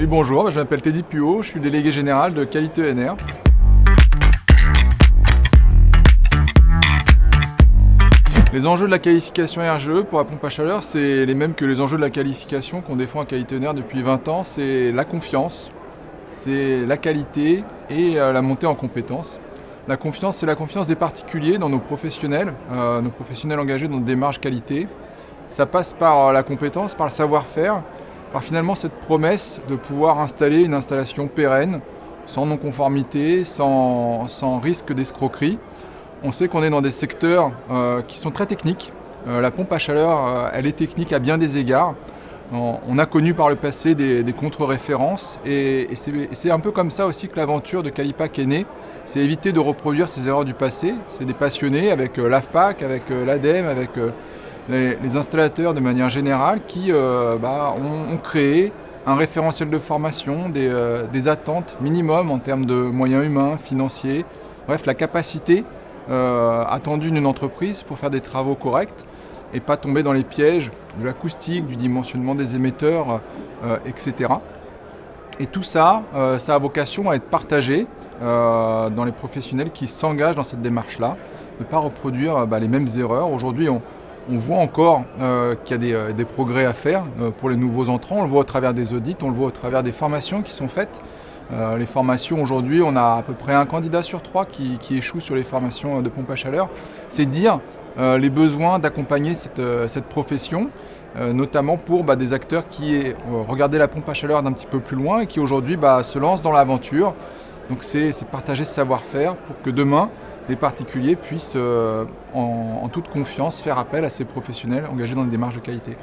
Oui, bonjour, je m'appelle Teddy Puot, je suis délégué général de Qualité ENR. Les enjeux de la qualification RGE pour la pompe à chaleur, c'est les mêmes que les enjeux de la qualification qu'on défend à Qualité ENR depuis 20 ans. C'est la confiance, c'est la qualité et la montée en compétences. La confiance, c'est la confiance des particuliers dans nos professionnels engagés dans des démarches qualité. Ça passe par la compétence, par le savoir-faire, par finalement cette promesse de pouvoir installer une installation pérenne, sans non-conformité, sans risque d'escroquerie. On sait qu'on est dans des secteurs qui sont très techniques. La pompe à chaleur, elle est technique à bien des égards. On a connu par le passé des contre-références et c'est un peu comme ça aussi que l'aventure de Qualipac est née. C'est éviter de reproduire ces erreurs du passé. C'est des passionnés avec l'AFPAC, avec l'ADEME, avec les installateurs de manière générale qui ont créé un référentiel de formation, des attentes minimum en termes de moyens humains, financiers, bref la capacité attendue d'une entreprise pour faire des travaux corrects et pas tomber dans les pièges de l'acoustique, du dimensionnement des émetteurs, etc. Et tout ça, ça a vocation à être partagé dans les professionnels qui s'engagent dans cette démarche-là, de ne pas reproduire les mêmes erreurs. Aujourd'hui, on voit encore qu'il y a des progrès à faire pour les nouveaux entrants. On le voit au travers des audits, on le voit au travers des formations qui sont faites. Les formations, aujourd'hui, on a à peu près un candidat sur 3 qui échoue sur les formations de pompe à chaleur. C'est dire les besoins d'accompagner cette profession, notamment pour des acteurs qui regardaient la pompe à chaleur d'un petit peu plus loin et qui aujourd'hui se lancent dans l'aventure. Donc c'est partager ce savoir-faire pour que demain, les particuliers puissent en toute confiance faire appel à ces professionnels engagés dans des démarches de qualité.